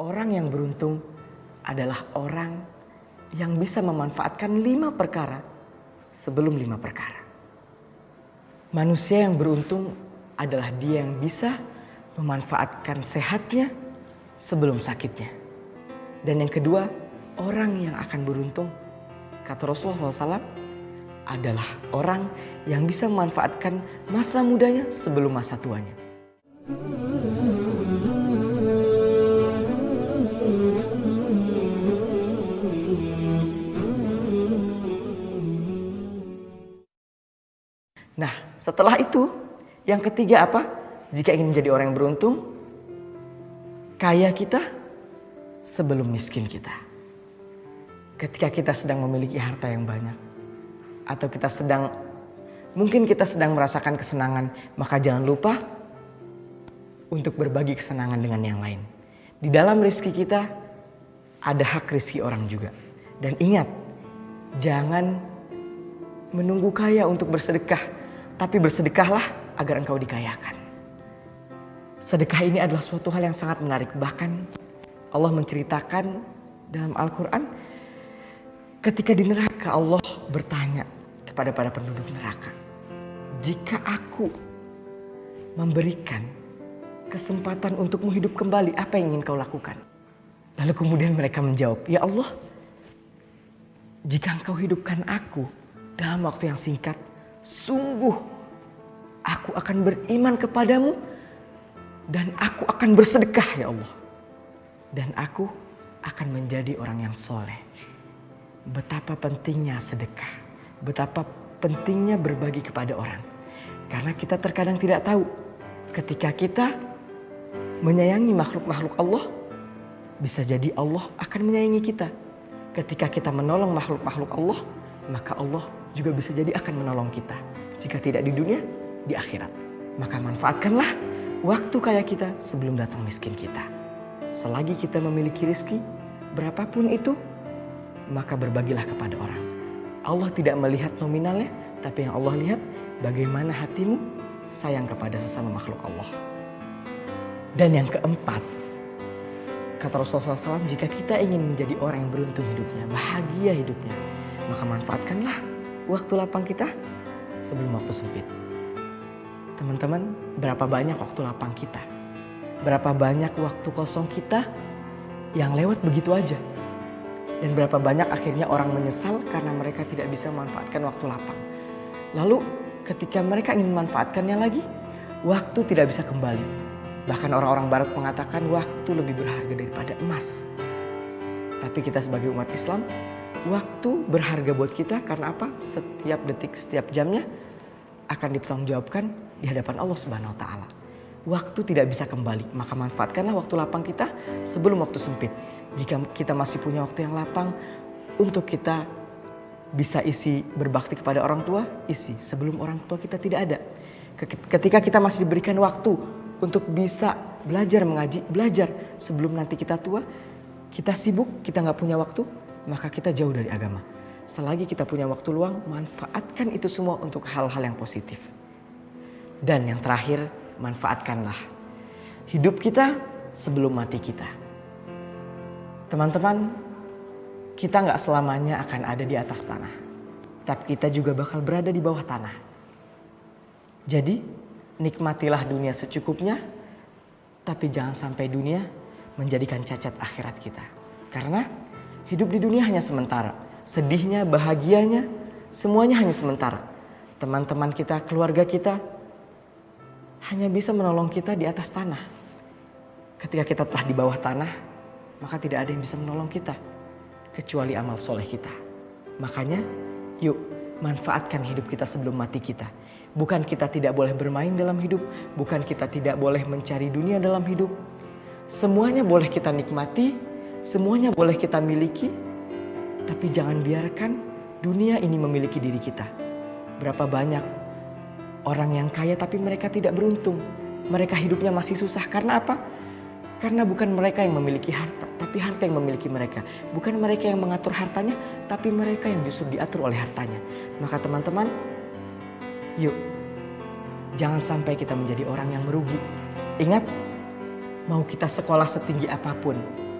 Orang yang beruntung adalah orang yang bisa memanfaatkan 5 perkara sebelum 5 perkara. Manusia yang beruntung adalah dia yang bisa memanfaatkan sehatnya sebelum sakitnya. Dan yang kedua, orang yang akan beruntung, kata Rasulullah SAW, adalah orang yang bisa memanfaatkan masa mudanya sebelum masa tuanya. Nah, setelah itu, yang ketiga apa? Jika ingin menjadi orang yang beruntung, kaya kita sebelum miskin kita. Ketika kita sedang memiliki harta yang banyak, atau mungkin kita sedang merasakan kesenangan, maka jangan lupa untuk berbagi kesenangan dengan yang lain. Di dalam rezeki kita ada hak rezeki orang juga. Dan ingat, jangan menunggu kaya untuk bersedekah, tapi bersedekahlah agar engkau dikayakan. Sedekah ini adalah suatu hal yang sangat menarik. Bahkan Allah menceritakan dalam Al-Quran, ketika di neraka Allah bertanya kepada para penduduk neraka, jika aku memberikan kesempatan untuk hidup kembali, apa yang ingin kau lakukan? Lalu kemudian mereka menjawab, ya Allah, jika engkau hidupkan aku dalam waktu yang singkat, sungguh aku akan beriman kepadamu dan aku akan bersedekah ya Allah. Dan aku akan menjadi orang yang soleh. Betapa pentingnya sedekah. Betapa pentingnya berbagi kepada orang. Karena kita terkadang tidak tahu ketika kita menyayangi makhluk-makhluk Allah, bisa jadi Allah akan menyayangi kita. Ketika kita menolong makhluk-makhluk Allah, maka Allah juga bisa jadi akan menolong kita. Jika tidak di dunia, di akhirat. Maka manfaatkanlah waktu kaya kita sebelum datang miskin kita. Selagi kita memiliki rezeki, berapapun itu, maka berbagilah kepada orang. Allah tidak melihat nominalnya, tapi yang Allah lihat bagaimana hatimu sayang kepada sesama makhluk Allah. Dan yang keempat, kata Rasulullah SAW, jika kita ingin menjadi orang yang beruntung hidupnya, bahagia hidupnya, maka manfaatkanlah waktu lapang kita sebelum waktu sempit. Teman-teman, berapa banyak waktu lapang kita? Berapa banyak waktu kosong kita yang lewat begitu aja? Dan berapa banyak akhirnya orang menyesal karena mereka tidak bisa memanfaatkan waktu lapang. Lalu ketika mereka ingin memanfaatkannya lagi, waktu tidak bisa kembali. Bahkan orang-orang barat mengatakan waktu lebih berharga daripada emas. Tapi kita sebagai umat Islam, waktu berharga buat kita karena apa? Setiap detik, setiap jamnya akan dipertanggungjawabkan di hadapan Allah Subhanahu wa taala. Waktu tidak bisa kembali, maka manfaatkanlah waktu lapang kita sebelum waktu sempit. Jika kita masih punya waktu yang lapang untuk kita bisa isi berbakti kepada orang tua, isi sebelum orang tua kita tidak ada. Ketika kita masih diberikan waktu untuk bisa belajar mengaji, belajar sebelum nanti kita tua, kita sibuk, kita nggak punya waktu, maka kita jauh dari agama. Selagi kita punya waktu luang, manfaatkan itu semua untuk hal-hal yang positif. Dan yang terakhir, manfaatkanlah hidup kita sebelum mati kita. Teman-teman, kita nggak selamanya akan ada di atas tanah, tapi kita juga bakal berada di bawah tanah. Jadi, nikmatilah dunia secukupnya, tapi jangan sampai dunia menjadikan cacat akhirat kita. Karena hidup di dunia hanya sementara. Sedihnya, bahagianya, semuanya hanya sementara. Teman-teman kita, keluarga kita, hanya bisa menolong kita di atas tanah. Ketika kita telah di bawah tanah, maka tidak ada yang bisa menolong kita kecuali amal soleh kita. Makanya, yuk manfaatkan hidup kita sebelum mati kita. Bukan kita tidak boleh bermain dalam hidup, bukan kita tidak boleh mencari dunia dalam hidup. Semuanya boleh kita nikmati, semuanya boleh kita miliki, tapi jangan biarkan dunia ini memiliki diri kita. Berapa banyak orang yang kaya tapi mereka tidak beruntung. Mereka hidupnya masih susah. Karena apa? Karena bukan mereka yang memiliki harta, tapi harta yang memiliki mereka. Bukan mereka yang mengatur hartanya, tapi mereka yang justru diatur oleh hartanya. Maka teman-teman, yuk, jangan sampai kita menjadi orang yang merugi. Ingat, mau kita sekolah setinggi apapun,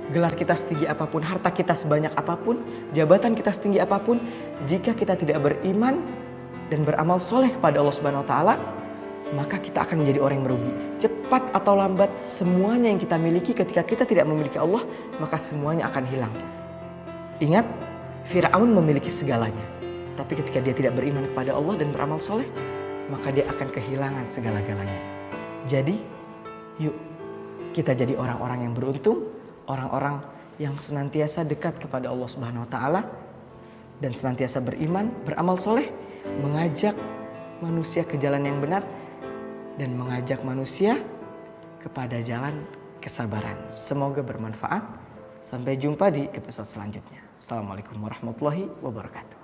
gelar kita setinggi apapun, harta kita sebanyak apapun, jabatan kita setinggi apapun, jika kita tidak beriman dan beramal soleh kepada Allah Subhanahu wa taala, maka kita akan menjadi orang yang merugi. Cepat atau lambat, semuanya yang kita miliki ketika kita tidak memiliki Allah, maka semuanya akan hilang. Ingat, Firaun memiliki segalanya, tapi ketika dia tidak beriman kepada Allah dan beramal soleh, maka dia akan kehilangan segala-galanya. Jadi, yuk kita jadi orang-orang yang beruntung, orang-orang yang senantiasa dekat kepada Allah Subhanahu wa taala dan senantiasa beriman, beramal soleh, mengajak manusia ke jalan yang benar dan mengajak manusia kepada jalan kesabaran. Semoga bermanfaat. Sampai jumpa di episode selanjutnya. Assalamualaikum warahmatullahi wabarakatuh.